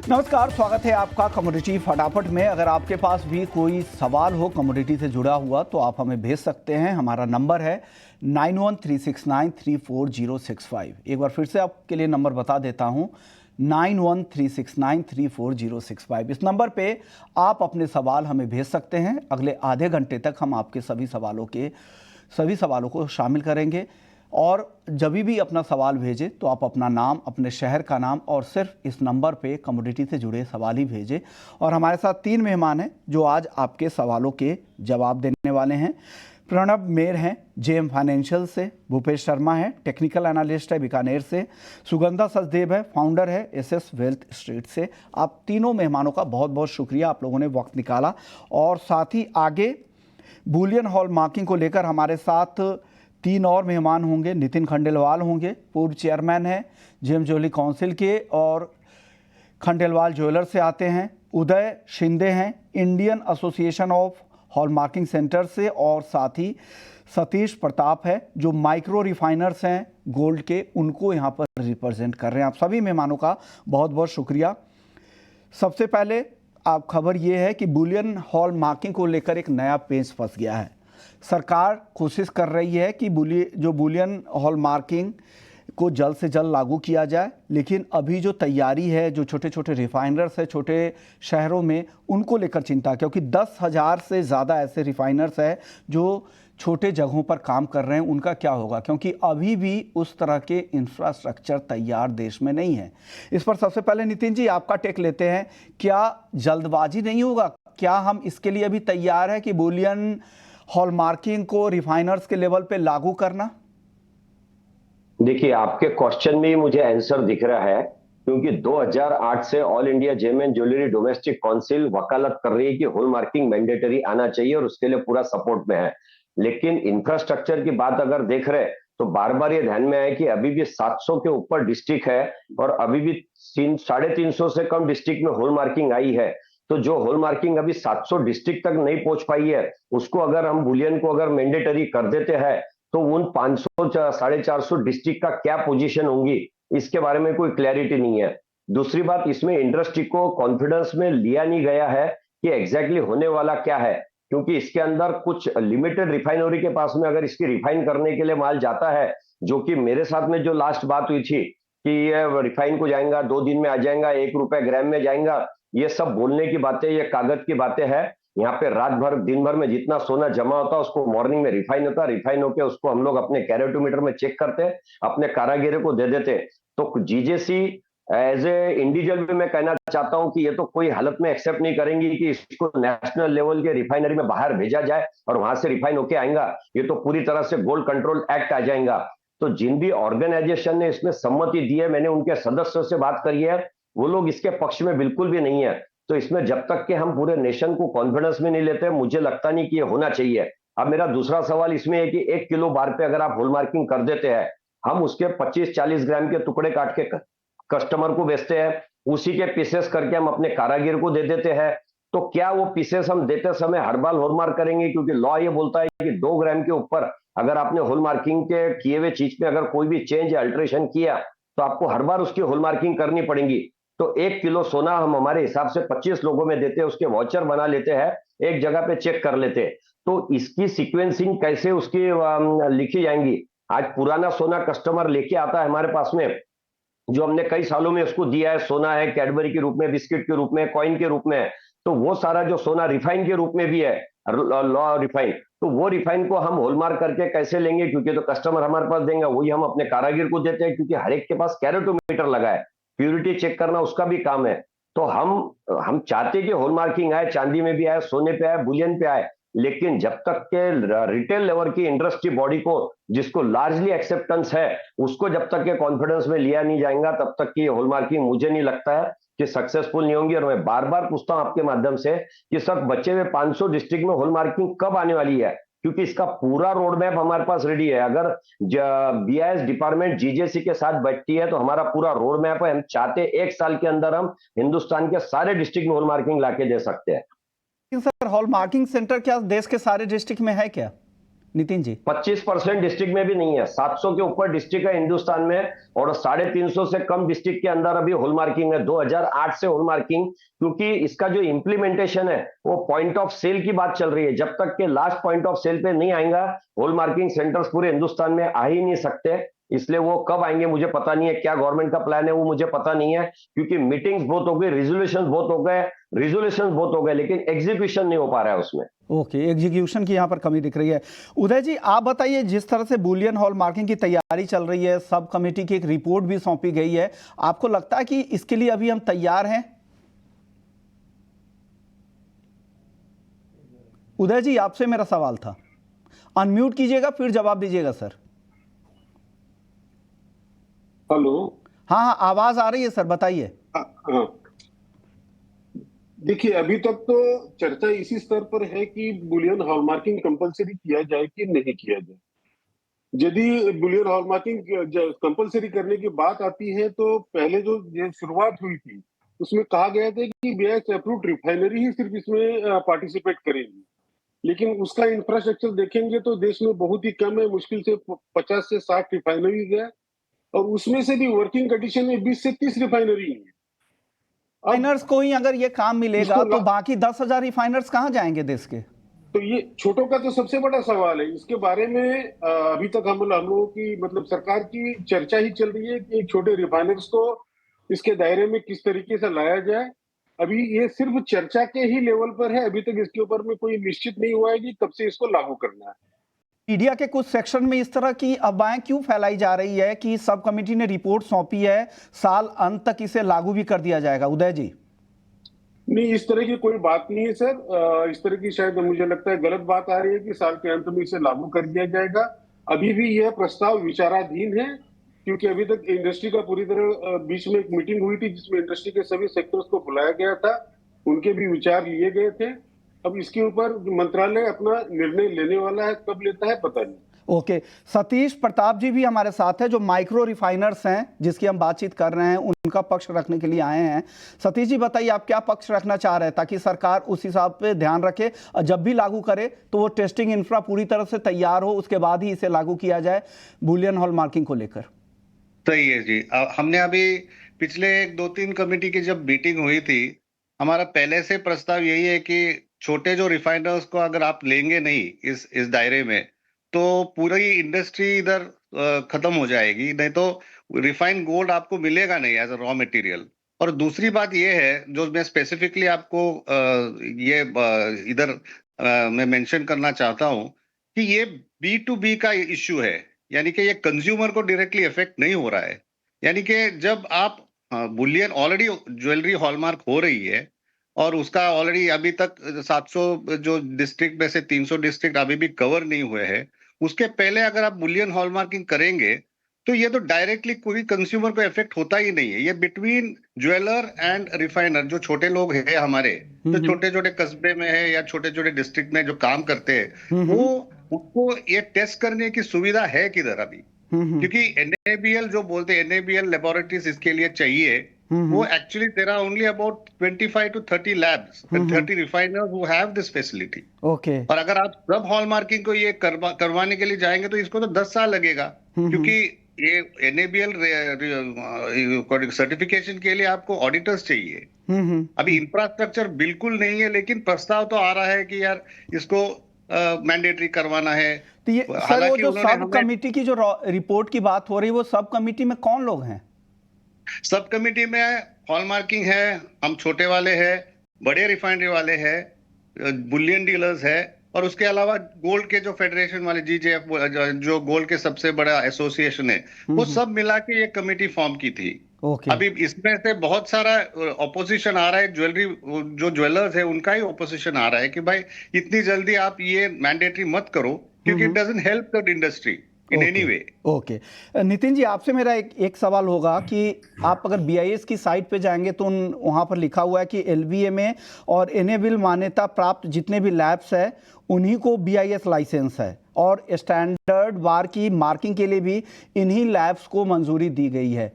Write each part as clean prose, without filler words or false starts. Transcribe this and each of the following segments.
नमस्कार, स्वागत है आपका कमोडिटी फटाफट में। अगर आपके पास भी कोई सवाल हो कमोडिटी से जुड़ा हुआ तो आप हमें भेज सकते हैं। हमारा नंबर है 9136934065। एक बार फिर से आपके लिए नंबर बता देता हूं, 9136934065। इस नंबर पे आप अपने सवाल हमें भेज सकते हैं। अगले आधे घंटे तक हम आपके सभी सवालों को शामिल करेंगे। और जब भी अपना सवाल भेजें तो आप अपना नाम, अपने शहर का नाम और सिर्फ इस नंबर पे कमोडिटी से जुड़े सवाल ही भेजें। और हमारे साथ 3 मेहमान हैं जो आज आपके सवालों के जवाब देने वाले हैं। प्रणब मेर हैं जेएम फाइनेंशियल से, भूपेश शर्मा है टेक्निकल एनालिस्ट है बीकानेर से, सुगंधा सचदेव है फाउंडर है एसएस वेल्थ स्ट्रीट से। आप तीनों मेहमानों का बहुत बहुत शुक्रिया, आप लोगों ने वक्त निकाला। और साथ ही आगे बुलियन हॉल मार्किंग को लेकर हमारे साथ 3 और मेहमान होंगे। नितिन खंडेलवाल होंगे, पूर्व चेयरमैन हैं जेएम ज्वेलरी काउंसिल के और खंडेलवाल ज्वेलर से आते हैं। उदय शिंदे हैं Indian association of hall marking centre से। और साथ ही सतीश प्रताप है जो माइक्रो रिफाइनर्स हैं गोल्ड के, उनको यहाँ पर रिप्रेजेंट कर रहे हैं। आप सभी मेहमानों का बहुत बहुत शुक्रिया। सबसे पहले आप खबर ये है कि बुलियन हॉल मार्किंग को लेकर एक नया पेच फंस गया है। सरकार कोशिश कर रही है कि बुलियन हॉल मार्किंग को जल्द से जल्द लागू किया जाए, लेकिन अभी जो तैयारी है, जो छोटे छोटे रिफाइनर्स है छोटे शहरों में, उनको लेकर चिंता, क्योंकि 10,000 से ज़्यादा ऐसे रिफाइनर्स हैं जो छोटे जगहों पर काम कर रहे हैं। उनका क्या होगा, क्योंकि अभी भी उस तरह के इंफ्रास्ट्रक्चर तैयार देश में नहीं है। इस पर सबसे पहले नितिन जी आपका टेक लेते हैं। क्या जल्दबाजी नहीं होगा? क्या हम इसके लिए अभी तैयार है कि बुलियन हॉल मार्किंग को रिफाइनर्स के लेवल पे लागू करना? देखिए, आपके क्वेश्चन में ही मुझे आंसर दिख रहा है, क्योंकि 2008 से all India gem and jewellery domestic council वकालत कर रही है कि हॉल मार्किंग मैंडेटरी आना चाहिए और उसके लिए पूरा सपोर्ट में है। लेकिन इंफ्रास्ट्रक्चर की बात अगर देख रहे हैं तो बार बार ये ध्यान में आया कि अभी भी 700 के ऊपर डिस्ट्रिक्ट है और अभी भी 350 से कम डिस्ट्रिक्ट में हॉल मार्किंग आई है। तो जो हॉल मार्किंग अभी 700 डिस्ट्रिक्ट तक नहीं पहुंच पाई है, उसको अगर हम बुलियन को अगर मैंडेटरी कर देते हैं तो उन 500 450 डिस्ट्रिक्ट का क्या पोजीशन होंगी, इसके बारे में कोई क्लैरिटी नहीं है। दूसरी बात, इसमें इंडस्ट्री को कॉन्फिडेंस में लिया नहीं गया है कि एग्जैक्टली होने वाला क्या है, क्योंकि इसके अंदर कुछ लिमिटेड रिफाइनरी के पास में अगर इसकी रिफाइन करने के लिए माल जाता है, जो कि मेरे साथ में जो लास्ट बात हुई थी कि ये रिफाइन को जाएगा 2 दिन में आ जाएगा, 1 रुपए ग्राम में जाएगा, ये सब बोलने की बातें, ये कागज की बातें हैं। यहाँ पे रात भर दिन भर में जितना सोना जमा होता है उसको मॉर्निंग में रिफाइन होता है, रिफाइन होकर उसको हम लोग अपने कैरेटोमीटर में चेक करते हैं, अपने कारागिरों को दे देते। तो जीजेसी एज ए इंडिविजुअल भी मैं कहना चाहता हूं कि ये तो कोई हालत में एक्सेप्ट नहीं करेंगी कि इसको नेशनल लेवल के रिफाइनरी में बाहर भेजा जाए और वहां से रिफाइन होके आएगा। ये तो पूरी तरह से गोल्ड कंट्रोल एक्ट आ जाएगा। तो जिन भी ऑर्गेनाइजेशन ने इसमें सम्मति दी है, मैंने उनके सदस्यों से बात करी है, वो लोग इसके पक्ष में बिल्कुल भी नहीं है। तो इसमें जब तक कि हम पूरे नेशन को कॉन्फिडेंस में नहीं लेते, मुझे लगता नहीं कि ये होना चाहिए। अब मेरा दूसरा सवाल इसमें है कि 1 किलो बार पे अगर आप हॉल मार्किंग कर देते हैं, हम उसके 25-40 ग्राम के टुकड़े काट के कस्टमर को बेचते हैं, उसी के पीसेस करके हम अपने कारागिर को दे देते हैं। तो क्या वो पीसेस हम देते समय हर बार हॉल मार्क करेंगे? क्योंकि लॉ ये बोलता है कि 2 ग्राम के ऊपर अगर आपने हॉल मार्किंग के किए हुए चीज पे अगर कोई भी चेंज या अल्टरेशन किया तो आपको हर बार उसकी हॉल मार्किंग करनी पड़ेगी। तो 1 किलो सोना हम हमारे हिसाब से 25 लोगों में देते हैं, उसके वाउचर बना लेते हैं, एक जगह पे चेक कर लेते हैं। तो इसकी सीक्वेंसिंग कैसे उसकी लिखी जाएंगी? आज पुराना सोना कस्टमर लेके आता है हमारे पास में, जो हमने कई सालों में उसको दिया है, सोना है कैडबरी के रूप में, बिस्किट के रूप में, कॉइन के रूप में, तो वो सारा जो सोना रिफाइन के रूप में भी है, लॉ रिफाइन, तो वो रिफाइन को हम हॉलमार्क करके कैसे लेंगे? क्योंकि तो कस्टमर हमारे पास देंगे, वही हम अपने कारागिर को देते हैं, क्योंकि हर एक के पास कैरेटोमीटर लगा है, प्यूरिटी चेक करना उसका भी काम है। तो हम चाहते हैं कि हॉलमार्किंग आए, चांदी में भी आए, सोने पे आए, बुलियन पे आए, लेकिन जब तक के रिटेल लेवल की इंडस्ट्री बॉडी को, जिसको लार्जली एक्सेप्टेंस है, उसको जब तक के कॉन्फिडेंस में लिया नहीं जाएगा, तब तक की हॉलमार्किंग मुझे नहीं लगता है कि सक्सेसफुल नहीं होंगी। और मैं बार बार पूछता हूं आपके माध्यम से कि सर, बचे हुए 500 डिस्ट्रिक्ट में हॉलमार्किंग कब आने वाली है? क्योंकि इसका पूरा रोड मैप हमारे पास रेडी है। अगर बीआईएस डिपार्टमेंट जीजेसी के साथ बैठती है तो हमारा पूरा रोड मैप है। हम चाहते 1 साल के अंदर हम हिंदुस्तान के सारे डिस्ट्रिक्ट में हॉलमार्किंग लाके दे सकते हैं। सर, हॉल मार्किंग सेंटर क्या देश के सारे डिस्ट्रिक्ट में है क्या? नितिन जी? 25% डिस्ट्रिक्ट में भी नहीं है। 700 के ऊपर डिस्ट्रिक्ट है हिंदुस्तान में, और 350 से कम डिस्ट्रिक्ट के अंदर अभी हॉल मार्किंग है। 2008 से हॉल मार्किंग, क्योंकि इसका जो इंप्लीमेंटेशन है वो पॉइंट ऑफ सेल की बात चल रही है। जब तक के लास्ट पॉइंट ऑफ सेल पे नहीं आएगा, हॉल मार्किंग सेंटर्स पूरे हिंदुस्तान में आ ही नहीं सकते। इसलिए वो कब आएंगे मुझे पता नहीं है, क्या गवर्नमेंट का प्लान है वो मुझे पता नहीं है, क्योंकि मीटिंग्स बहुत हो गई, रिजोल्यूशन बहुत हो गए, लेकिन एग्जीक्यूशन नहीं हो पा रहा है उसमें। ओके, एग्जीक्यूशन की यहाँ पर कमी दिख रही है। उदय जी, आप बताइए, जिस तरह से बुलियन हॉल मार्किंग की तैयारी चल रही है, सब कमेटी की एक रिपोर्ट भी सौंपी गई है, आपको लगता है कि इसके लिए अभी हम तैयार हैं? उदय जी, आपसे मेरा सवाल था। अनम्यूट कीजिएगा फिर जवाब दीजिएगा सर। हेलो। हाँ हाँ, आवाज आ रही है सर, बताइए। हाँ, देखिए अभी तक तो चर्चा इसी स्तर पर है कि बुलियन हॉलमार्किंग कंपलसरी किया जाए कि नहीं किया जाए। यदि बुलियन हॉलमार्किंग कंपलसरी करने की बात आती है तो पहले जो शुरुआत हुई थी उसमें कहा गया था कि बीआईएस अप्रूव्ड रिफाइनरी ही सिर्फ इसमें पार्टिसिपेट करेगी, लेकिन उसका इंफ्रास्ट्रक्चर देखेंगे तो देश में बहुत ही कम है, मुश्किल से 50 से 60 रिफाइनरीज है, और उसमें से भी वर्किंग कंडीशन में 20 से 30 रिफाइनरी है। रिफाइनर्स को ही अगर ये काम मिलेगा तो बाकी 10,000 रिफाइनर्स कहाँ जाएंगे देश के? तो ये छोटों का तो सबसे बड़ा सवाल है। इसके बारे में अभी तक हम लोगों की मतलब सरकार की चर्चा ही चल रही है कि छोटे रिफाइनर्स को इसके दायरे में किस तरीके से लाया जाए। अभी ये सिर्फ चर्चा के ही लेवल पर है, अभी तक इसके ऊपर में कोई निश्चित नहीं हुआ है कि कब से इसको लागू करना है। मीडिया के कुछ सेक्शन में इस तरह की अफवाहें क्यों फैलाई जा रही है कि सब कमेटी ने रिपोर्ट सौंपी है, साल अंत तक इसे लागू भी कर दिया जाएगा? उदय जी? नहीं, इस तरह की कोई बात नहीं है सर। इस तरह की शायद मुझे लगता है गलत बात आ रही है कि साल के अंत में इसे लागू कर दिया जाएगा। अभी भी यह प्रस्ताव विचाराधीन है, क्योंकि अभी तक इंडस्ट्री का पूरी तरह बीच में एक मीटिंग हुई थी जिसमें इंडस्ट्री के सभी सेक्टर्स को बुलाया गया था, उनके भी विचार लिए गए थे। अब इसके ऊपर मंत्रालय अपना निर्णय लेने वाला है, कब लेता है पता नहीं। ओके, सतीश प्रताप जी भी हमारे साथ है, जो माइक्रो रिफाइनर्स हैं जिसकी हम बातचीत कर रहे हैं, उनका पक्ष रखने के लिए आए हैं। सतीश जी, बताइए आप क्या पक्ष रखना चाह रहे हैं ताकि सरकार उस हिसाब पे ध्यान रखे और जब भी लागू करे तो वो टेस्टिंग इंफ्रा पूरी तरह से तैयार हो, उसके बाद ही इसे लागू किया जाए बुलियन हॉल मार्किंग को लेकर। सही है जी। हमने अभी पिछले 2-3 कमेटी की जब मीटिंग हुई थी, हमारा पहले से प्रस्ताव यही है कि छोटे जो रिफाइनर्स को अगर आप लेंगे नहीं इस दायरे में, तो पूरी इंडस्ट्री इधर खत्म हो जाएगी, नहीं तो रिफाइंड गोल्ड आपको मिलेगा नहीं एज अ रॉ मटेरियल। और दूसरी बात ये है जो मैं स्पेसिफिकली आपको इधर मैं मेंशन करना चाहता हूं कि ये B2B का इश्यू है, यानी कि ये कंज्यूमर को डायरेक्टली इफेक्ट नहीं हो रहा है। यानी कि जब आप बुलियन ऑलरेडी ज्वेलरी हॉलमार्क हो रही है और उसका ऑलरेडी अभी तक 700 जो डिस्ट्रिक्ट में से 300 डिस्ट्रिक्ट अभी भी कवर नहीं हुए हैं, उसके पहले अगर आप बुलियन हॉलमार्किंग करेंगे तो ये तो डायरेक्टली कोई कंज्यूमर को इफेक्ट होता ही नहीं है। ये बिटवीन ज्वेलर एंड रिफाइनर, जो छोटे लोग हैं हमारे, जो छोटे छोटे कस्बे में है या छोटे छोटे डिस्ट्रिक्ट में जो काम करते हैं, वो उसको ये टेस्ट करने की सुविधा है किधर अभी? क्योंकि एनएबीएल जो बोलते हैं, एनएबीएल लेबोरेटरीज इसके लिए चाहिए, वो actually there are only about 25 to 30 labs and 30 refiners who have this facility. Okay, और अगर आप सब हॉल मार्किंग को ये करवाने के लिए जाएंगे तो इसको तो 10 साल लगेगा, क्योंकि ये एनएबीएल सर्टिफिकेशन के लिए आपको ऑडिटर्स चाहिए। अभी इंफ्रास्ट्रक्चर बिल्कुल नहीं है, लेकिन प्रस्ताव तो आ रहा है कि यार इसको मैंडेटरी करवाना है। तो ये सर, वो जो सब कमेटी की जो रिपोर्ट की बात हो रही है, वो सब कमेटी में कौन लोग हैं? सब कमेटी में हॉल मार्किंग है, हम छोटे वाले हैं, बड़े रिफाइनरी वाले हैं, बुलियन डीलर्स है, और उसके अलावा गोल्ड के जो फेडरेशन वाले जीजेएफ, जो गोल्ड के सबसे बड़ा एसोसिएशन है, वो सब मिला के ये कमेटी फॉर्म की थी। अभी इसमें से बहुत सारा ऑपोजिशन आ रहा है, जो ज्वेलर्स है उनका ही ऑपोजिशन आ रहा है कि भाई इतनी जल्दी आप ये मैंडेटरी मत करो, क्योंकि it doesn't help the industry in any way. Okay, Nitin ji, आपसे मेरा एक सवाल होगा कि आप अगर बीआईएस की साइट पे जाएंगे तो वहाँ पर लिखा हुआ है कि एलबीए में और एनेबल मान्यता प्राप्त जितने भी लैब्स है उन्हीं को बीआईएस लाइसेंस है, और स्टैंडर्ड बार की मार्किंग के लिए भी इन्हीं लैब्स को मंजूरी दी गई है।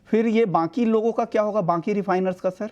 फिर ये बाकी लोगों का क्या होगा, बाकी रिफाइनर्स का सर?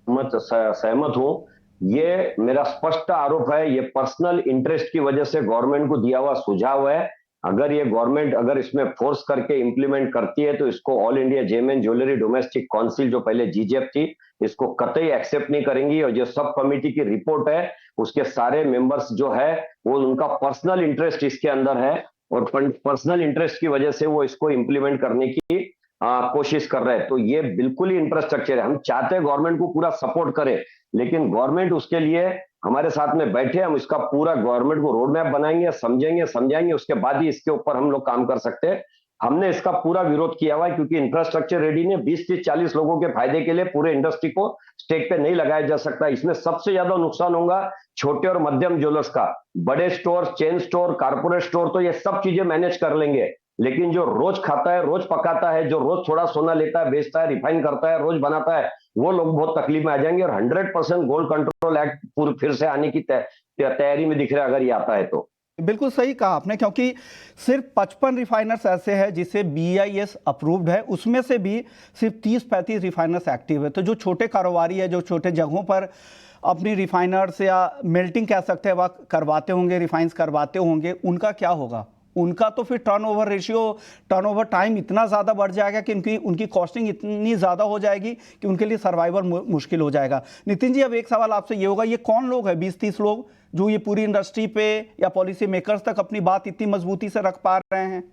मैं सहमत हूं, ये मेरा स्पष्ट आरोप है, ये पर्सनल इंटरेस्ट की वजह से गवर्नमेंट को दिया हुआ सुझाव है। अगर ये गवर्नमेंट अगर इसमें फोर्स करके इंप्लीमेंट करती है तो इसको all India gem and jewellery domestic council, जो पहले जीजेएफ थी, इसको कतई एक्सेप्ट नहीं करेंगी। और जो सब कमिटी की रिपोर्ट है उसके सारे मेंबर्स जो है वो उनका पर्सनल इंटरेस्ट इसके अंदर है और पर्सनल इंटरेस्ट की वजह से वो इसको इंप्लीमेंट करने की कोशिश कर रहे हैं। तो ये बिल्कुल ही इंफ्रास्ट्रक्चर है। हम चाहते हैं गवर्नमेंट को पूरा सपोर्ट करे, लेकिन गवर्नमेंट उसके लिए हमारे साथ में बैठे, हम इसका पूरा गवर्नमेंट को रोड मैप बनाएंगे, समझाएंगे, उसके बाद ही इसके ऊपर हम लोग काम कर सकते हैं। हमने इसका पूरा विरोध किया हुआ है क्योंकि इंफ्रास्ट्रक्चर रेडी ने 20, 30, 40 लोगों के फायदे के लिए पूरे इंडस्ट्री को स्टेक पे नहीं लगाया जा सकता। इसमें सबसे ज्यादा नुकसान होगा छोटे और मध्यम ज्वेलर्स का। बड़े store, chain store, corporate store तो ये सब चीजें मैनेज कर लेंगे, लेकिन जो रोज खाता है, रोज पकाता है, जो रोज थोड़ा सोना लेता है, बेचता है, रिफाइन करता है, रोज बनाता है, वो लोग बहुत तकलीफ में आ जाएंगे। और 100% गोल्ड कंट्रोल एक्ट पूरी फिर से आने की तैयारी में दिख रहा है अगर ये आता है तो। बिल्कुल सही कहा आपने, क्योंकि सिर्फ 55 रिफाइनर्स ऐसे हैं जिसे BIS अप्रूव्ड है, उसमें से भी सिर्फ 30-35 रिफाइनर्स एक्टिव है। तो जो छोटे कारोबारी है, जो छोटे जगहों पर अपनी रिफाइनर्स या मेल्टिंग कह सकते हैं वह करवाते होंगे, रिफाइंस करवाते होंगे, उनका क्या होगा? उनका तो फिर टर्नओवर रेशियो, टर्नओवर टाइम इतना ज़्यादा बढ़ जाएगा कि उनकी कॉस्टिंग इतनी ज़्यादा हो जाएगी कि उनके लिए सर्वाइवल मुश्किल हो जाएगा। नितिन जी, अब एक सवाल आपसे ये होगा, ये कौन लोग हैं 20-30 लोग जो ये पूरी इंडस्ट्री पे या पॉलिसी मेकर्स तक अपनी बात इतनी मजबूती से रख पा रहे हैं?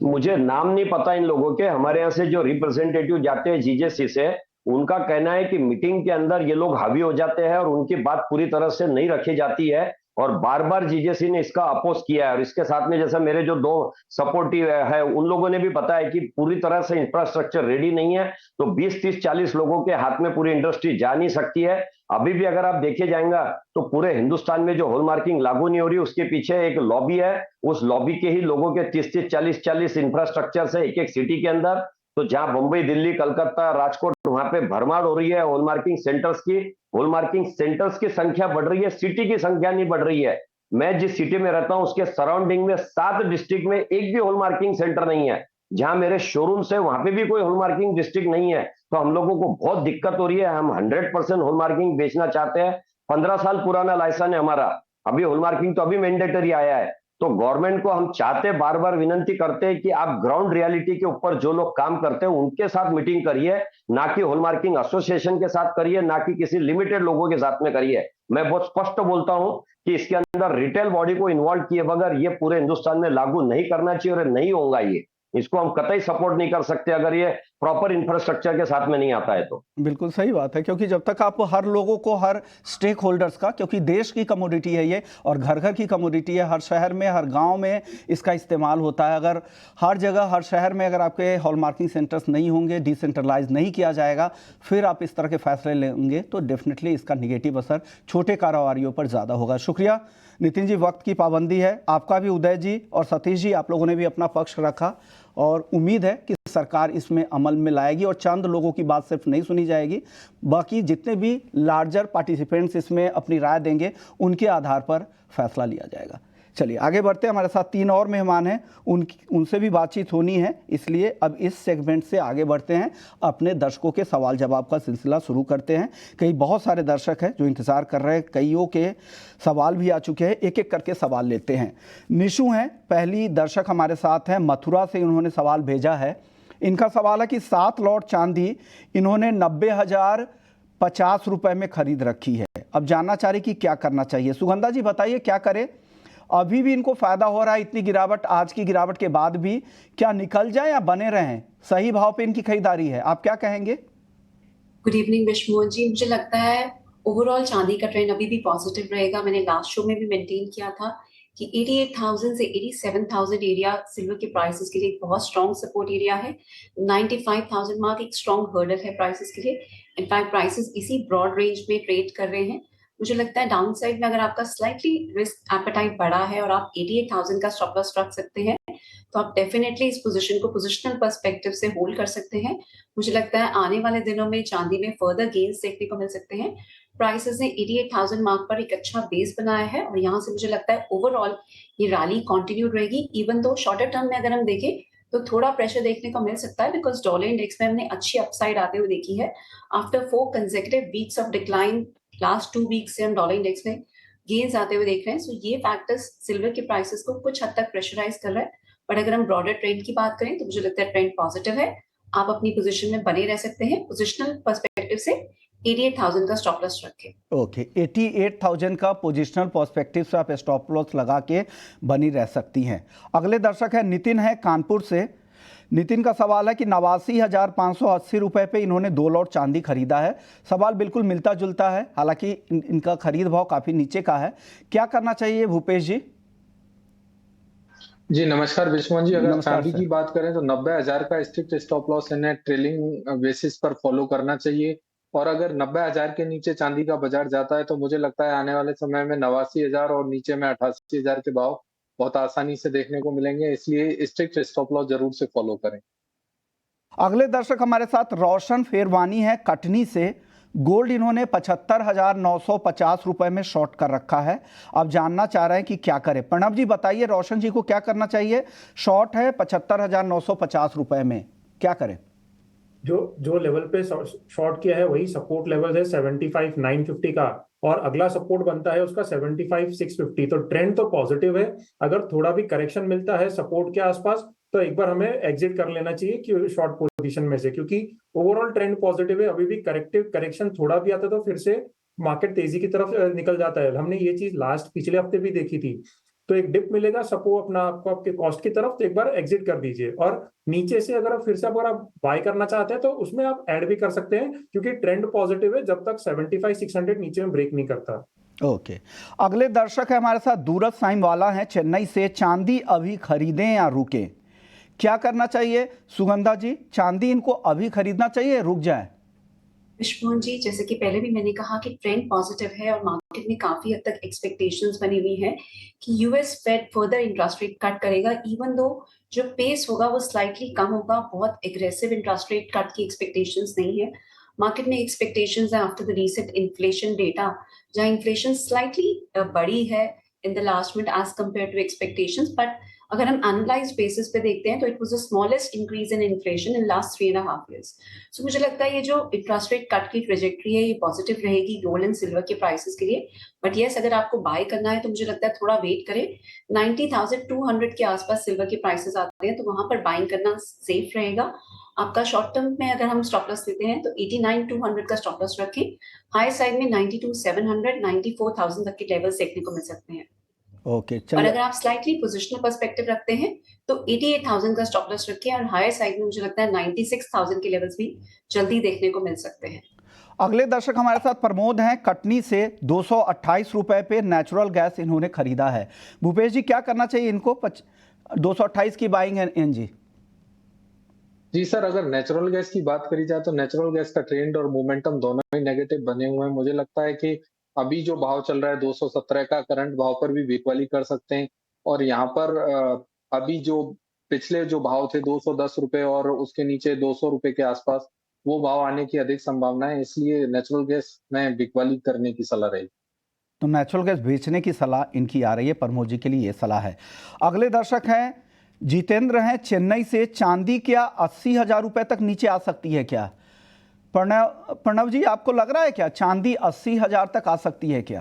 मुझे नाम नहीं पता इन लोगों के। हमारे यहाँ से जो रिप्रेजेंटेटिव जाते हैं जीजेसी से, उनका कहना है कि मीटिंग के अंदर ये लोग हावी हो जाते हैं और उनकी बात पूरी तरह से नहीं रखी जाती है और बार बार जीजेसी ने इसका अपोज किया है। और इसके साथ में जैसे मेरे जो 2 सपोर्टिव है उन लोगों ने भी बताया कि पूरी तरह से इंफ्रास्ट्रक्चर रेडी नहीं है, तो 20, 30, 40 लोगों के हाथ में पूरी इंडस्ट्री जा नहीं सकती है। अभी भी अगर आप देखे जाएंगे तो पूरे हिंदुस्तान में जो हॉलमार्किंग लागू नहीं हो रही, उसके पीछे एक लॉबी है। उस लॉबी के ही लोगों के 30-30, 40-40 इंफ्रास्ट्रक्चर से एक सिटी के अंदर, तो जहां मुंबई, दिल्ली, कलकत्ता, राजकोट, वहां पे भरमार हो रही है हॉलमार्किंग सेंटर्स की। हॉलमार्किंग सेंटर्स की संख्या बढ़ रही है, सिटी की संख्या नहीं बढ़ रही है। मैं जिस सिटी में रहता हूं उसके सराउंडिंग में 7 डिस्ट्रिक्ट में एक भी हॉलमार्किंग सेंटर नहीं है। जहां मेरे शोरूम्स है वहां पे भी कोई हॉलमार्किंग डिस्ट्रिक्ट नहीं है। तो हम लोगों को बहुत दिक्कत हो रही है। हम 100% हॉलमार्किंग बेचना चाहते हैं। 15 साल पुराना लाइसेंस है हमारा, अभी हॉलमार्किंग तो अभी मैंडेटरी आया है। तो गवर्नमेंट को हम चाहते, बार बार विनंती करते हैं कि आप ग्राउंड रियलिटी के ऊपर जो लोग काम करते हैं उनके साथ मीटिंग करिए, ना कि हॉलमार्किंग एसोसिएशन के साथ करिए, ना कि किसी लिमिटेड लोगों के साथ में करिए। मैं बहुत स्पष्ट बोलता हूं कि इसके अंदर रिटेल बॉडी को इन्वॉल्व किए बगैर ये पूरे हिंदुस्तान में लागू नहीं करना चाहिए और नहीं होगा। ये इसको हम कतई सपोर्ट नहीं कर सकते अगर ये प्रॉपर इंफ्रास्ट्रक्चर के साथ में नहीं आता है तो। बिल्कुल सही बात है, क्योंकि जब तक आप हर लोगों को, हर स्टेक होल्डर्स का, क्योंकि देश की कमोडिटी है ये और घर घर की कमोडिटी है, हर शहर में, हर गांव में इसका इस्तेमाल होता है। अगर हर जगह, हर शहर में अगर आपके हॉलमार्किंग सेंटर्स नहीं होंगे, डिसेंट्रलाइज नहीं किया जाएगा, फिर आप इस तरह के फैसले लेंगे तो डेफिनेटली इसका निगेटिव असर छोटे कारोबारियों पर ज़्यादा होगा। शुक्रिया नितिन जी, वक्त की पाबंदी है, आपका भी। उदय जी और सतीश जी, आप लोगों ने भी अपना पक्ष रखा और उम्मीद है कि सरकार इसमें अमल में लाएगी और चंद लोगों की बात सिर्फ नहीं सुनी जाएगी, बाकी जितने भी लार्जर पार्टिसिपेंट्स इसमें अपनी राय देंगे उनके आधार पर फैसला लिया जाएगा। चलिए आगे बढ़ते हैं, हमारे साथ 3 और मेहमान हैं, उनसे भी बातचीत होनी है, इसलिए अब इस सेगमेंट से आगे बढ़ते हैं, अपने दर्शकों के सवाल जवाब का सिलसिला शुरू करते हैं। कई बहुत सारे दर्शक हैं जो इंतज़ार कर रहे हैं, कईयों के सवाल भी आ चुके हैं, एक एक करके सवाल लेते हैं। निशु हैं पहली दर्शक हमारे साथ हैं, मथुरा से इन्होंने सवाल भेजा है। इनका सवाल है कि 7 लॉट चांदी इन्होंने 90,050 रुपये में खरीद रखी है, अब जानना चाह रही कि क्या करना चाहिए। सुगंधा जी बताइए क्या करें, अभी भी इनको फायदा हो रहा है इतनी गिरावट, आज की गिरावट के बाद भी, क्या निकल जाए या बने रहें? सही भाव पे इनकी खरीदारी है, आप क्या कहेंगे? गुड इवनिंग विश्वमोहन जी, मुझे लगता है ओवरऑल चांदी का ट्रेंड अभी भी पॉजिटिव रहेगा। मैंने लास्ट शो में भी मेंटेन किया था कि 88,000 से 87,000 एरिया सिल्वर के प्राइसेस के लिए एक बहुत स्ट्रॉन्ग सपोर्ट एरिया है। 95,000 मार्क एक स्ट्रॉन्ग हर्डल है प्राइसेस के लिए। इनफैक्ट प्राइसेस इसी ब्रॉड रेंज में ट्रेड कर रहे हैं। मुझे लगता है डाउन साइड में अगर आपका स्लाइटली रिस्क एपेटाइट बढ़ा है और आप 88,000 का स्टॉप लॉस रख सकते हैं तो आप डेफिनेटली इस पोजीशन को पोजिशनल पर्सपेक्टिव से होल्ड कर सकते हैं। मुझे लगता है आने वाले दिनों में चांदी में फर्दर गेन्स देखने को मिल सकते हैं। प्राइसेस ने 88,000 मार्क पर एक अच्छा बेस बनाया है और यहाँ से मुझे लगता है ओवरऑल ये रैली कंटिन्यू रहेगी। इवन दो शॉर्टर टर्म में अगर हम देखें तो थोड़ा प्रेशर देखने को मिल सकता है, बिकॉज डॉलर इंडेक्स में हमने अच्छी अपसाइड आते हुए देखी है। After 4 consecutive weeks of decline last 2 week से हम डॉलर इंडेक्स में गेन्स आते हुए देख रहे हैं. सो ये फैक्टर्स सिल्वर के प्राइसेस को कुछ हद तक प्रेशराइज कर रहा है. बट अगर हम ब्रॉडर ट्रेंड की बात करें तो मुझे लगता है ट्रेंड पॉजिटिव है. आप अपनी पोजीशन में बने रह सकते हैं. पोजिशनल पर्सपेक्टिव से 88,000 का स्टॉप लॉस रखें. ओके, 88,000 का पोजिशनल पर्सपेक्टिव से आप स्टॉप लॉस लगा के बनी रह सकती हैं. अगले दर्शक है नितिन है कानपुर से. नितिन का सवाल है कि 89,580 रुपए पे इन्होंने 2 लॉट चांदी खरीदा है. सवाल बिल्कुल मिलता जुलता है, हालांकि इनका खरीद भाव काफी नीचे का है. क्या करना चाहिए भूपेश जी? जी नमस्कार विश्वमोहन जी, अगर नमस्कार चांदी सर. की बात करें तो 90,000 का स्ट्रिक्ट स्टॉप लॉस इन्हें ट्रेलिंग बेसिस पर फॉलो करना चाहिए. और अगर 90,000 के नीचे चांदी का बाजार जाता है तो मुझे लगता है आने वाले समय में 89,000 और नीचे में 88,000 के भाव बहुत आसानी से देखने को मिलेंगे. इसलिए स्ट्रिक्ट स्टॉप लॉस जरूर से फॉलो करें. अगले दर्शक हमारे साथ रोशन फेरवानी है कटनी से. गोल्ड इन्होंने 75,950 रुपए में शॉर्ट कर रखा है. अब जानना चाह रहे हैं कि क्या करें. प्रणव जी बताइए रोशन जी को क्या करना चाहिए. शॉर्ट है 75,950 रुपए में, क्या करें? जो लेवल पे शॉर्ट किया है वही सपोर्ट लेवल है 75,950 का, और अगला सपोर्ट बनता है उसका 75,650. तो ट्रेंड तो पॉजिटिव है. अगर थोड़ा भी करेक्शन मिलता है सपोर्ट के आसपास तो एक बार हमें एग्जिट कर लेना चाहिए कि शॉर्ट पोजीशन में से, क्योंकि ओवरऑल ट्रेंड पॉजिटिव है. अभी भी करेक्शन थोड़ा भी आता है तो फिर से मार्केट तेजी की तरफ निकल जाता है. हमने ये चीज पिछले हफ्ते भी देखी थी. तो एक डिप मिलेगा सपोर्ट अपना आपको आपके कॉस्ट की तरफ, तो एक बार एग्जिट कर दीजिए. और नीचे से अगर फिर से अगर आप बाय करना चाहते हैं तो उसमें आप ऐड भी कर सकते हैं, क्योंकि ट्रेंड पॉजिटिव है जब तक 75,600 नीचे में ब्रेक नहीं करता. ओके. अगले दर्शक है हमारे साथ दूरज साइम वाला है चेन्नई से. चांदी अभी खरीदें या रुकें, क्या करना चाहिए? सुगंधा जी, चांदी इनको अभी खरीदना चाहिए, रुक जाए? विश्वमोहन जी, जैसे कि पहले भी मैंने कहा कि ट्रेंड पॉजिटिव है और मार्केट में काफी हद तक एक्सपेक्टेशंस बनी हुई है कि US Fed further interest rate cut करेगा. इवन दो जो पेस होगा वो स्लाइटली कम होगा. बहुत एग्रेसिव इंटरेस्ट रेट कट की एक्सपेक्टेशंस नहीं है. मार्केट में एक्सपेक्टेशंस है after the recent inflation data, जहां इन्फ्लेशन स्लाइटली बड़ी है in the last month as compare to expectations. But अगर हम एनालाइज बेसिस पे देखते हैं तो it was the smallest increase in inflation in last 3.5 years. सो मुझे लगता है ये जो इंटरेस्ट रेट कट की ट्रेजेक्ट्री है ये पॉजिटिव रहेगी गोल्ड एंड सिल्वर के प्राइसेस के लिए. बट यस, अगर आपको बाय करना है तो मुझे लगता है थोड़ा वेट करें. 90,200 के आसपास सिल्वर के प्राइसेस आते हैं तो वहां पर बाइंग करना सेफ रहेगा. आपका शॉर्ट टर्म में अगर हम स्टॉप लॉस लेते हैं तो 89,200 का स्टॉप लॉस रखें. हाई साइड में 92,700, 94,000 तक के लेवल्स देखने को मिल सकते हैं. ओके, और चलिए. अगर आप स्लाइटली पोजिशनल पर्सपेक्टिव रखते हैं तो 88,000 का स्टॉप लॉस रखें. और हायर साइड में मुझे लगता है 96,000 के लेवल्स भी जल्दी देखने को मिल सकते हैं. अगले दर्शक हमारे साथ प्रमोद हैं कटनी से. 228 रुपए पे नेचुरल गैस इन्होंने खरीदा है. भूपेश जी, क्या करना चाहिए इनको? 228 की बाइंग है एनजी. जी सर, अगर नेचुरल गैस की बात करी जाए तो नेचुरल गैस का ट्रेंड और मोमेंटम दोनों ही नेगेटिव बने हुए हैं. मुझे लगता है कि अभी जो भाव चल रहा है 217 का, करंट भाव पर भी बिकवाली कर सकते हैं. और यहाँ पर अभी जो पिछले जो भाव थे 210 रुपए और उसके नीचे 200 रुपए के आसपास, वो भाव आने की अधिक संभावना है. इसलिए नेचुरल गैस में बिकवाली करने की सलाह रहेगी. तो नेचुरल गैस बेचने की सलाह इनकी आ रही है. प्रमोद जी के लिए ये सलाह है. अगले दर्शक हैं जितेंद्र हैं चेन्नई से. चांदी क्या 80,000 रुपए तक नीचे आ सकती है क्या? प्रणव जी, आपको लग रहा है क्या चांदी 80,000 तक आ सकती है क्या?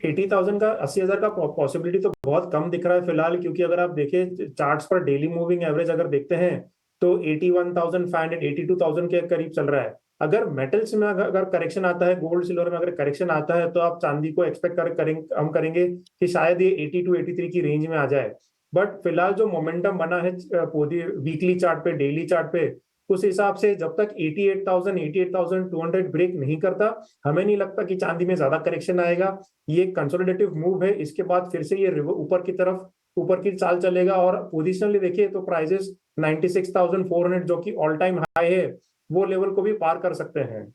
80,000 का 80,000 का पॉसिबिलिटी तो बहुत कम दिख रहा है फिलहाल, क्योंकि अगर आप देखें चार्ट्स पर डेली मूविंग एवरेज अगर देखते हैं तो 81,500, 82,000 के करीब चल रहा है. अगर मेटल्स में अगर करेक्शन आता है, गोल्ड सिल्वर में अगर करेक्शन आता है तो आप चांदी को एक्सपेक्ट हम करेंगे कि शायद ये 82, 83 की रेंज में आ जाए. बट फिलहाल जो मोमेंटम बना है वीकली चार्ट पे, डेली चार्ट पे, उस हिसाब से जब तक 88,000, 88,200 ब्रेक नहीं करता, हमें नहीं लगता कि चांदी में ज्यादा करेक्शन आएगा. ये एक कंसोलिडेटिव मूव है. इसके बाद फिर से ये ऊपर की चाल चलेगा. और पोजिशनली देखिए तो प्राइसेस 96,400 जो कि ऑल टाइम हाई है, वो लेवल को भी पार कर सकते हैं.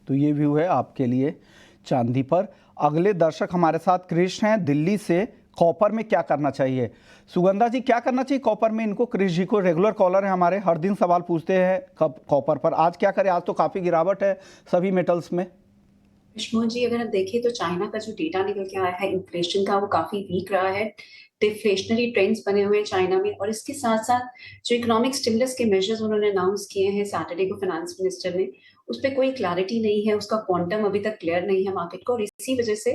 तो ये व्यू है आपके लिए चांदी पर. अगले दर्शक हमारे साथ कृष्ण हैं दिल्ली से. कॉपर में क्या करना चाहिए? सुगंधा जी, क्या करना चाहिए कॉपर में इनको? कृष्ण जी को रेगुलर कॉलर है हमारे, हर दिन सवाल पूछते हैं कॉपर पर. आज क्या करें? आज तो काफ़ी गिरावट है सभी मेटल्स में. विष्णु जी, अगर आप देखें तो चाइना का जो डेटा निकल के आया है इन्फ्लेशन का, वो काफी वीक रहा है। डिफ्लेशनरी ट्रेंड्स बने हुए हैं चाइना में, और इसके साथ साथ जो इकोनॉमिक स्टिमुलस के मेजर्स उन्होंने अनाउंस किए हैं सैटरडे को फाइनेंस मिनिस्टर ने, उस पर कोई क्लैरिटी नहीं है, उसका क्वांटम अभी तक क्लियर नहीं है मार्केट को, और इसी वजह से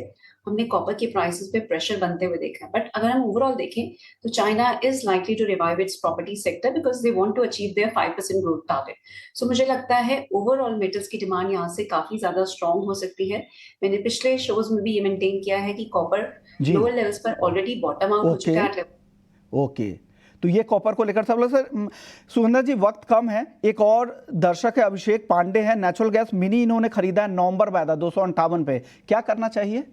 हमने कॉपर के प्राइसेस पे प्रेशर बनते हुए देखा है। बट अगर हम ओवरऑल देखें तो China is likely to revive its property sector because they want to achieve their 5% growth target. So मुझे लगता है ओवरऑल मेटल्स की डिमांड यहाँ से काफी ज्यादा स्ट्रॉन्ग हो सकती है। मैंने पिछले शोज में भी ये मेंटेन किया है कि कॉपर जी। लोअर लेवल्स पर ऑलरेडी बॉटम आउट हो चुका है। ओके, तो ये कॉपर को लेकर सब लोग। सर सुगंधा जी, वक्त कम है, एक और दर्शक है अभिषेक पांडे हैं, नेचुरल गैस मिनी इन्होंने खरीदा है, नवंबर वायदा 258 पे, क्या करना चाहिए?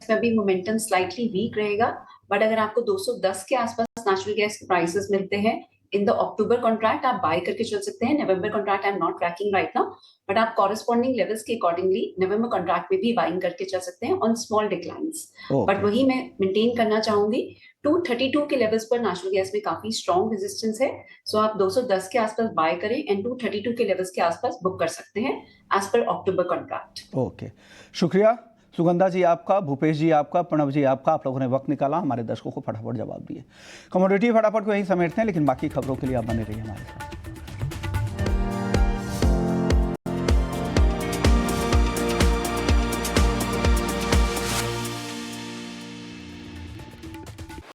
इसमें भी मोमेंटम स्लाइटली वीक रहेगा, बट अगर आपको 210 के आसपास नेचुरल गैस के प्राइसेस मिलते हैं इन द अक्टूबर कॉन्ट्रैक्ट, आप बाय करके चल सकते हैं। November contract I am not tracking right now, but आप कॉरेस्पॉन्डिंग लेवल्स के अकॉर्डिंगली नवंबर कॉन्ट्रैक्ट में भी बाइंग करके चल सकते हैं ऑन स्मॉल डिक्लाइंस। बट वही मैं मेंटेन करना चाहूंगी, 232 के लेवल्स पर नेचुरल गैस में काफी स्ट्रॉन्ग रेजिस्टेंस है, सो आप 210 के आसपास बाय करें एंड 232 के लेवल्स के आसपास बुक कर सकते हैं एज पर अक्टूबर कॉन्ट्रैक्ट। ओके, शुक्रिया सुगंधा जी आपका, भूपेश जी आपका, प्रणव जी आपका, आप लोगों ने वक्त निकाला, हमारे दर्शकों को फटाफट जवाब दिए। कमोडिटी फटाफट को यहीं समेटते हैं, लेकिन बाकी खबरों के लिए आप बने रहिए हमारे साथ।